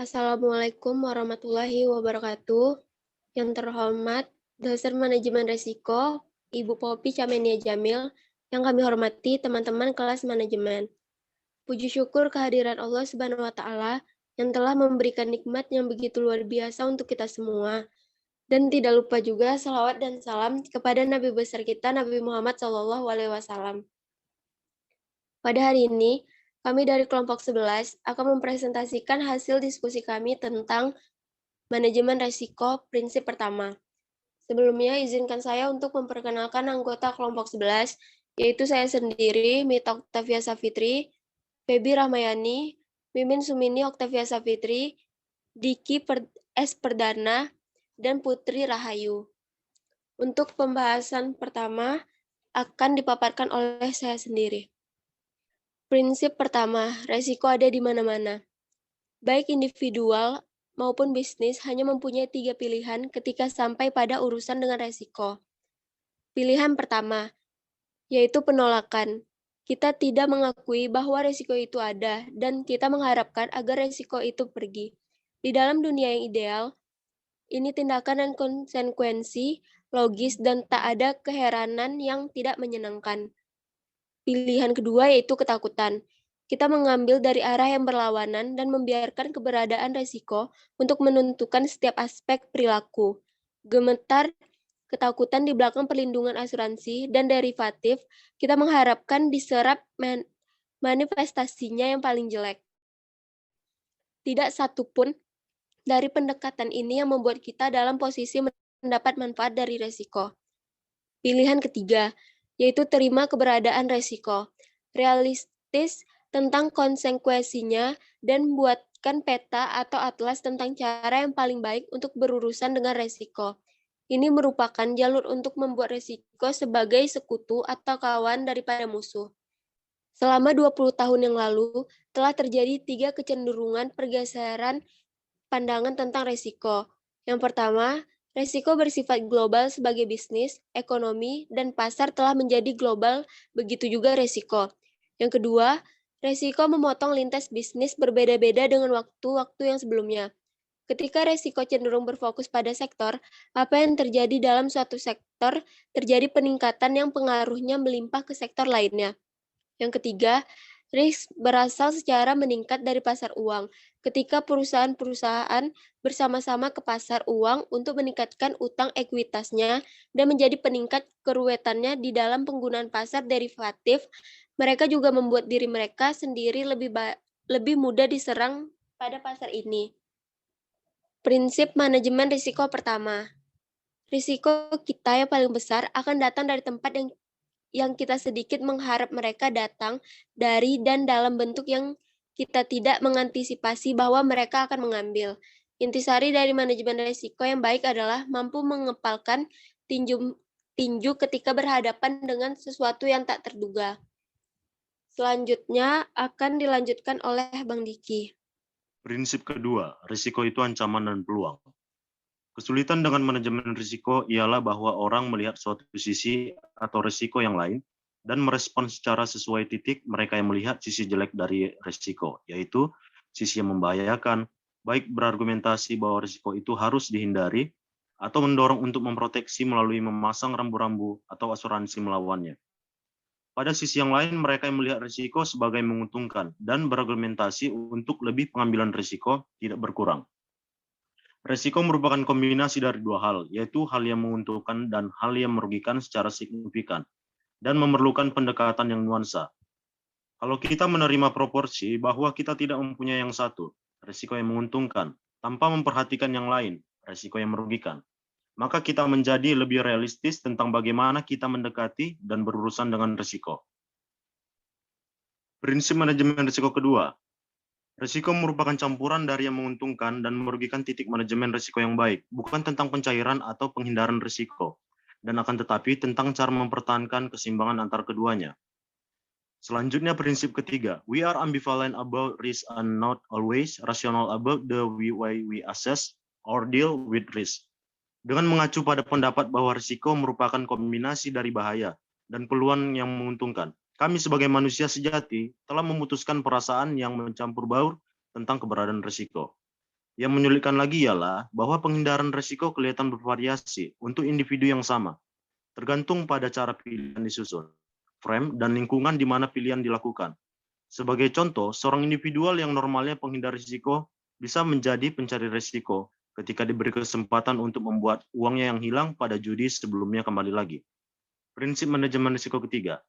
Assalamualaikum warahmatullahi wabarakatuh. Yang terhormat, Dosen Manajemen Risiko, Ibu Popi Camenia Jamil, yang kami hormati teman-teman kelas manajemen. Puji syukur kehadiran Allah Subhanahu wa Ta'ala yang telah memberikan nikmat yang begitu luar biasa untuk kita semua. Dan tidak lupa juga salawat dan salam kepada Nabi besar kita, Nabi Muhammad SAW. Pada hari ini, kami dari kelompok 11 akan mempresentasikan hasil diskusi kami tentang manajemen risiko prinsip pertama. Sebelumnya, izinkan saya untuk memperkenalkan anggota kelompok 11, yaitu saya sendiri, Mita Oktavia Safitri, Febi Ramayani, Mimin Sumini Oktavia Safitri, Diki S. Perdana, dan Putri Rahayu. Untuk pembahasan pertama akan dipaparkan oleh saya sendiri. Prinsip pertama, resiko ada di mana-mana. Baik individual maupun bisnis hanya mempunyai 3 pilihan ketika sampai pada urusan dengan resiko. Pilihan pertama, yaitu penolakan. Kita tidak mengakui bahwa resiko itu ada, dan kita mengharapkan agar resiko itu pergi. Di dalam dunia yang ideal, ini tindakan dan konsekuensi logis dan tak ada keheranan yang tidak menyenangkan. Pilihan kedua yaitu ketakutan. Kita mengambil dari arah yang berlawanan dan membiarkan keberadaan resiko untuk menentukan setiap aspek perilaku. Gemetar, ketakutan di belakang perlindungan asuransi dan derivatif, kita mengharapkan diserap manifestasinya yang paling jelek. Tidak satu pun dari pendekatan ini yang membuat kita dalam posisi mendapat manfaat dari resiko. Pilihan ketiga, yaitu terima keberadaan resiko. Realistis tentang konsekuensinya dan buatkan peta atau atlas tentang cara yang paling baik untuk berurusan dengan resiko. Ini merupakan jalur untuk membuat resiko sebagai sekutu atau kawan daripada musuh. Selama 20 tahun yang lalu, telah terjadi 3 kecenderungan pergeseran pandangan tentang resiko. Yang pertama, resiko bersifat global sebagai bisnis, ekonomi, dan pasar telah menjadi global, begitu juga resiko. Yang kedua, resiko memotong lintas bisnis berbeda-beda dengan waktu-waktu yang sebelumnya. Ketika resiko cenderung berfokus pada sektor, apa yang terjadi dalam suatu sektor terjadi peningkatan yang pengaruhnya melimpah ke sektor lainnya. Yang ketiga, risk berasal secara meningkat dari pasar uang. Ketika perusahaan-perusahaan bersama-sama ke pasar uang untuk meningkatkan utang ekuitasnya dan menjadi peningkat keruwetannya di dalam penggunaan pasar derivatif, mereka juga membuat diri mereka sendiri lebih mudah diserang pada pasar ini. Prinsip manajemen risiko pertama. Risiko kita yang paling besar akan datang dari tempat yang kita sedikit mengharap mereka datang dari dan dalam bentuk yang kita tidak mengantisipasi bahwa mereka akan mengambil. Intisari dari manajemen risiko yang baik adalah mampu mengepalkan tinju ketika berhadapan dengan sesuatu yang tak terduga. Selanjutnya akan dilanjutkan oleh Bang Diki. Prinsip kedua, risiko itu ancaman dan peluang. Kesulitan dengan manajemen risiko ialah bahwa orang melihat suatu sisi atau risiko yang lain dan merespon secara sesuai titik mereka yang melihat sisi jelek dari risiko, yaitu sisi yang membahayakan, baik berargumentasi bahwa risiko itu harus dihindari atau mendorong untuk memproteksi melalui memasang rambu-rambu atau asuransi melawannya. Pada sisi yang lain, mereka yang melihat risiko sebagai menguntungkan dan berargumentasi untuk lebih pengambilan risiko tidak berkurang. Resiko merupakan kombinasi dari dua hal, yaitu hal yang menguntungkan dan hal yang merugikan secara signifikan, dan memerlukan pendekatan yang nuansa. Kalau kita menerima proporsi bahwa kita tidak mempunyai yang satu, resiko yang menguntungkan, tanpa memperhatikan yang lain, resiko yang merugikan, maka kita menjadi lebih realistis tentang bagaimana kita mendekati dan berurusan dengan resiko. Prinsip manajemen risiko kedua. Risiko merupakan campuran dari yang menguntungkan dan merugikan titik manajemen risiko yang baik, bukan tentang pencairan atau penghindaran risiko, dan akan tetapi tentang cara mempertahankan keseimbangan antar keduanya. Selanjutnya prinsip ketiga, we are ambivalent about risk and not always rational about the way we assess or deal with risk. Dengan mengacu pada pendapat bahwa risiko merupakan kombinasi dari bahaya dan peluang yang menguntungkan, kami sebagai manusia sejati telah memutuskan perasaan yang mencampur baur tentang keberadaan risiko. Yang menyulitkan lagi ialah bahwa penghindaran risiko kelihatan bervariasi untuk individu yang sama, tergantung pada cara pilihan disusun, frame, dan lingkungan di mana pilihan dilakukan. Sebagai contoh, seorang individual yang normalnya penghindar risiko bisa menjadi pencari risiko ketika diberi kesempatan untuk membuat uangnya yang hilang pada judi sebelumnya kembali lagi. Prinsip manajemen risiko ketiga.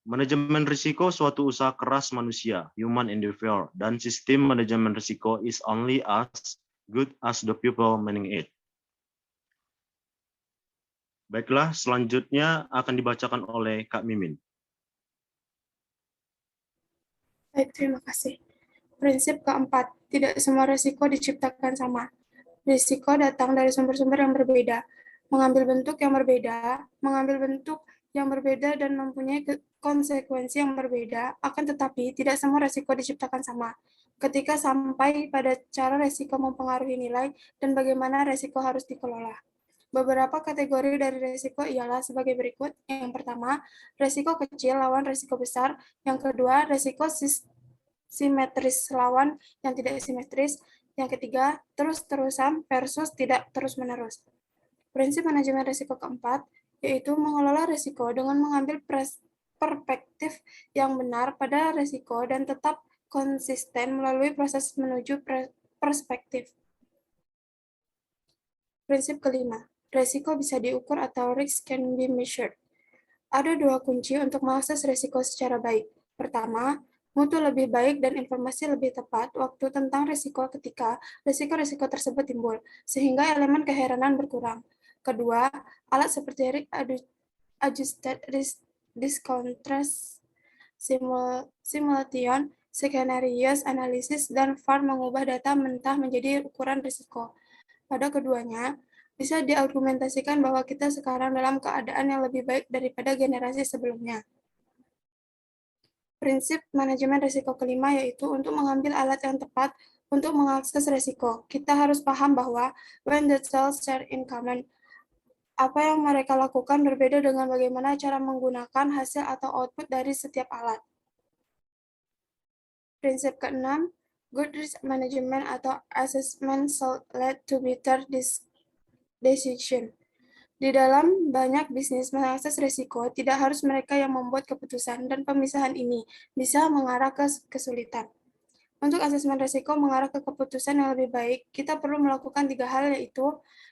Manajemen risiko suatu usaha keras manusia, human endeavor, dan sistem manajemen risiko is only as good as the people managing it. Baiklah, selanjutnya akan dibacakan oleh Kak Mimin. Baik, terima kasih. Prinsip keempat, tidak semua risiko diciptakan sama. Risiko datang dari sumber-sumber yang berbeda, mengambil bentuk yang berbeda dan mempunyai konsekuensi yang berbeda, akan tetapi tidak semua risiko diciptakan sama. Ketika sampai pada cara risiko mempengaruhi nilai dan bagaimana risiko harus dikelola. Beberapa kategori dari risiko ialah sebagai berikut. Yang pertama, risiko kecil lawan risiko besar. Yang kedua, risiko simetris lawan yang tidak simetris. Yang ketiga, terus-terusan versus tidak terus-menerus. Prinsip manajemen risiko keempat, yaitu mengelola risiko dengan mengambil perspektif yang benar pada risiko dan tetap konsisten melalui proses menuju perspektif. Prinsip kelima, risiko bisa diukur atau risk can be measured. Ada dua kunci untuk mengakses risiko secara baik. Pertama, mutu lebih baik dan informasi lebih tepat waktu tentang risiko ketika risiko-risiko tersebut timbul, sehingga elemen keheranan berkurang. Kedua, alat seperti adjusted risk contrast simulation, scenarios analysis, dan VAR mengubah data mentah menjadi ukuran risiko. Pada keduanya, bisa diargumentasikan bahwa kita sekarang dalam keadaan yang lebih baik daripada generasi sebelumnya. Prinsip manajemen risiko kelima yaitu untuk mengambil alat yang tepat untuk mengakses risiko. Kita harus paham bahwa when the cells share in common, apa yang mereka lakukan berbeda dengan bagaimana cara menggunakan hasil atau output dari setiap alat. Prinsip keenam, good risk management atau assessment should lead to better decision. Di dalam banyak bisnis, mengakses risiko tidak harus mereka yang membuat keputusan, dan pemisahan ini bisa mengarah ke kesulitan. Untuk asesmen risiko mengarah ke keputusan yang lebih baik, kita perlu melakukan 3 hal, yaitu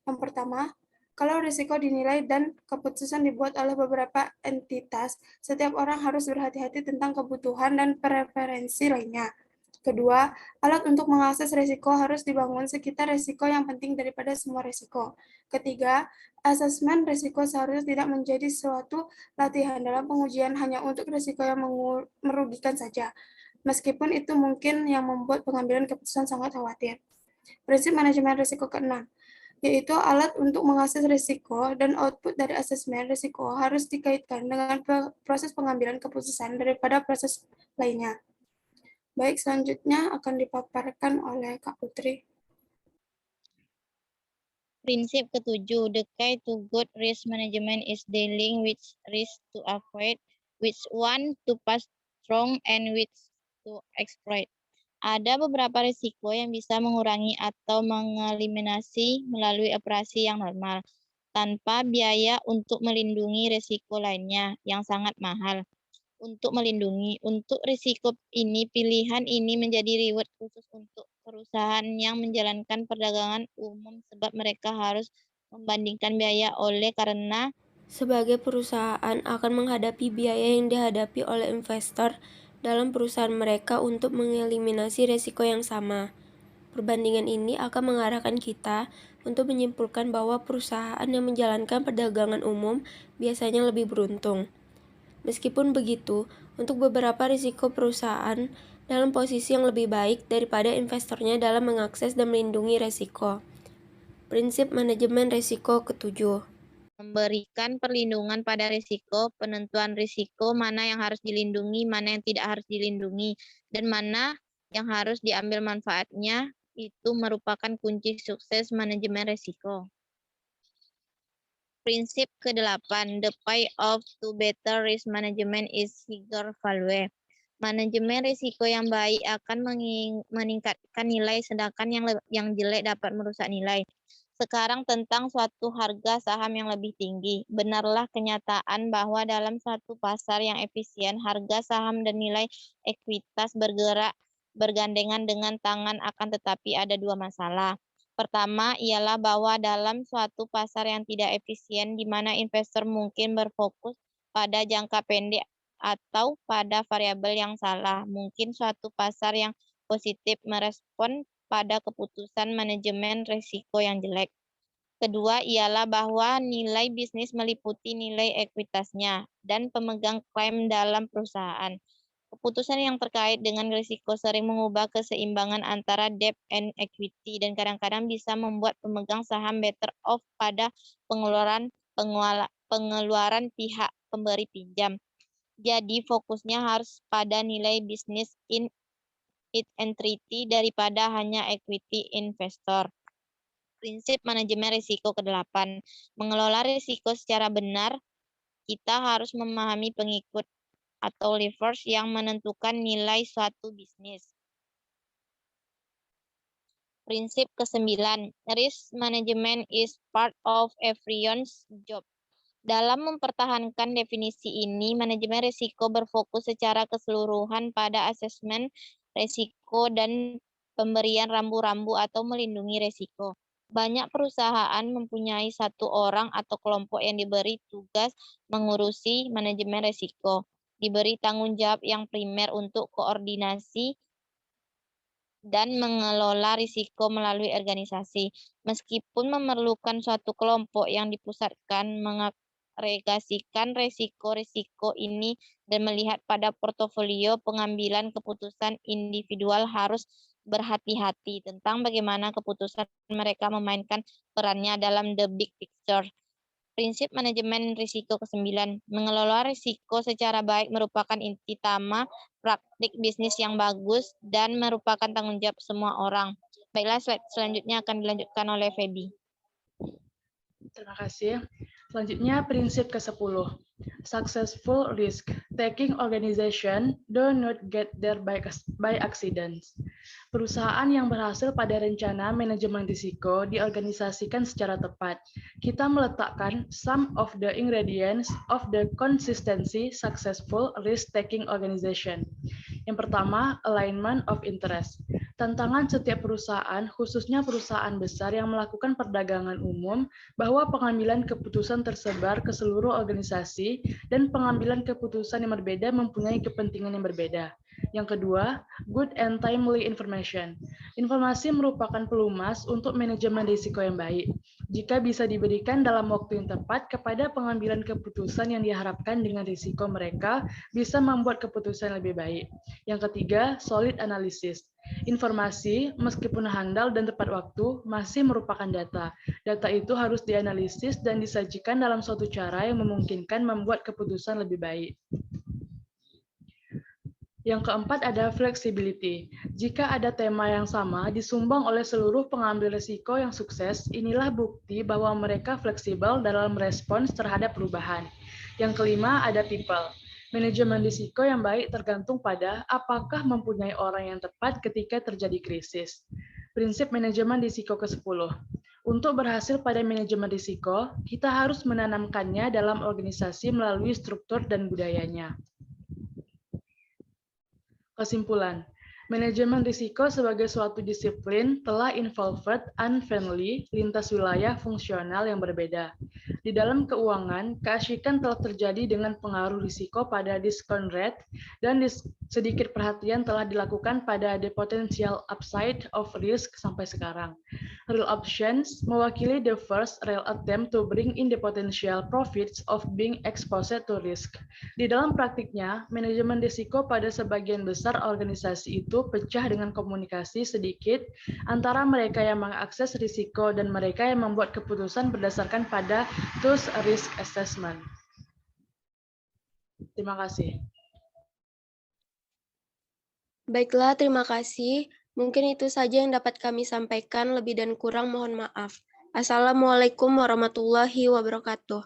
yang pertama, kalau risiko dinilai dan keputusan dibuat oleh beberapa entitas, setiap orang harus berhati-hati tentang kebutuhan dan preferensi lainnya. Kedua, alat untuk mengakses risiko harus dibangun sekitar risiko yang penting daripada semua risiko. Ketiga, asesmen risiko seharusnya tidak menjadi suatu latihan dalam pengujian hanya untuk risiko yang merugikan saja, meskipun itu mungkin yang membuat pengambilan keputusan sangat khawatir. Prinsip manajemen risiko keenam, yaitu alat untuk mengakses risiko dan output dari asesmen risiko harus dikaitkan dengan proses pengambilan keputusan daripada proses lainnya. Baik, selanjutnya akan dipaparkan oleh Kak Putri. Prinsip ketujuh, the key to good risk management is dealing with risk to avoid, which one to pass strong, and which to exploit. Ada beberapa risiko yang bisa mengurangi atau mengeliminasi melalui operasi yang normal, tanpa biaya untuk melindungi risiko lainnya yang sangat mahal. Untuk melindungi, untuk risiko ini, pilihan ini menjadi reward khusus untuk perusahaan yang menjalankan perdagangan umum sebab mereka harus membandingkan biaya oleh karena sebagai perusahaan akan menghadapi biaya yang dihadapi oleh investor dalam perusahaan mereka untuk mengeliminasi risiko yang sama. Perbandingan ini akan mengarahkan kita untuk menyimpulkan bahwa perusahaan yang menjalankan perdagangan umum biasanya lebih beruntung. Meskipun begitu, untuk beberapa risiko perusahaan dalam posisi yang lebih baik daripada investornya dalam mengakses dan melindungi risiko. Prinsip manajemen risiko ketujuh. memberikan perlindungan pada risiko, penentuan risiko mana yang harus dilindungi, mana yang tidak harus dilindungi, dan mana yang harus diambil manfaatnya, itu merupakan kunci sukses manajemen risiko. Prinsip ke-8, the payoff to better risk management is higher value. Manajemen risiko yang baik akan meningkatkan nilai, sedangkan yang jelek dapat merusak nilai. Sekarang tentang suatu harga saham yang lebih tinggi. Benarlah kenyataan bahwa dalam suatu pasar yang efisien, harga saham dan nilai ekuitas bergerak bergandengan dengan tangan, akan tetapi ada dua masalah. Pertama ialah bahwa dalam suatu pasar yang tidak efisien, di mana investor mungkin berfokus pada jangka pendek atau pada variabel yang salah, mungkin suatu pasar yang positif merespon pada keputusan manajemen risiko yang jelek. Kedua ialah bahwa nilai bisnis meliputi nilai ekuitasnya dan pemegang klaim dalam perusahaan. Keputusan yang terkait dengan risiko sering mengubah keseimbangan antara debt and equity dan kadang-kadang bisa membuat pemegang saham better off pada pengeluaran pihak pemberi pinjam. Jadi fokusnya harus pada nilai bisnis in its entirety daripada hanya equity investor. Prinsip manajemen risiko ke-8. Mengelola risiko secara benar, kita harus memahami pengikut atau levers yang menentukan nilai suatu bisnis. Prinsip ke-9. Risk management is part of everyone's job. Dalam mempertahankan definisi ini, manajemen risiko berfokus secara keseluruhan pada asesmen risiko dan pemberian rambu-rambu atau melindungi risiko. Banyak perusahaan mempunyai satu orang atau kelompok yang diberi tugas mengurusi manajemen risiko, diberi tanggung jawab yang primer untuk koordinasi dan mengelola risiko melalui organisasi. Meskipun memerlukan suatu kelompok yang dipusatkan mengagregasikan risiko-risiko ini dan melihat pada portofolio, pengambilan keputusan individual harus berhati-hati tentang bagaimana keputusan mereka memainkan perannya dalam the big picture. Prinsip manajemen risiko ke-9. Mengelola risiko secara baik merupakan inti utama praktik bisnis yang bagus dan merupakan tanggung jawab semua orang. Baiklah, slide selanjutnya akan dilanjutkan oleh Feby. Terima kasih. Selanjutnya prinsip ke-10. Successful risk taking organization do not get there by accidents. Perusahaan yang berhasil pada rencana manajemen risiko diorganisasikan secara tepat. Kita meletakkan some of the ingredients of the consistency successful risk taking organization. Yang pertama, alignment of interest. Tantangan setiap perusahaan, khususnya perusahaan besar yang melakukan perdagangan umum, bahwa pengambilan keputusan tersebar ke seluruh organisasi dan pengambilan keputusan yang berbeda mempunyai kepentingan yang berbeda. Yang kedua, good and timely information. Informasi merupakan pelumas untuk manajemen risiko yang baik. Jika bisa diberikan dalam waktu yang tepat kepada pengambilan keputusan yang diharapkan dengan risiko, mereka bisa membuat keputusan yang lebih baik. Yang ketiga, solid analysis. Informasi, meskipun handal dan tepat waktu, masih merupakan data. Data itu harus dianalisis dan disajikan dalam suatu cara yang memungkinkan membuat keputusan lebih baik. Yang keempat ada flexibility. Jika ada tema yang sama disumbang oleh seluruh pengambil risiko yang sukses, inilah bukti bahwa mereka fleksibel dalam respons terhadap perubahan. Yang kelima ada people. Manajemen risiko yang baik tergantung pada apakah mempunyai orang yang tepat ketika terjadi krisis. Prinsip manajemen risiko ke-10. Untuk berhasil pada manajemen risiko, kita harus menanamkannya dalam organisasi melalui struktur dan budayanya. Kesimpulan, manajemen risiko sebagai suatu disiplin telah involved unfriendly lintas wilayah fungsional yang berbeda. Di dalam keuangan, keasyikan telah terjadi dengan pengaruh risiko pada discount rate dan sedikit perhatian telah dilakukan pada the potential upside of risk sampai sekarang. Real options mewakili the first real attempt to bring in the potential profits of being exposed to risk. Di dalam praktiknya, manajemen risiko pada sebagian besar organisasi itu pecah dengan komunikasi sedikit antara mereka yang mengakses risiko dan mereka yang membuat keputusan berdasarkan pada tools risk assessment. Terima kasih. Baiklah, terima kasih. Mungkin itu saja yang dapat kami sampaikan, lebih dan kurang mohon maaf. Assalamualaikum warahmatullahi wabarakatuh.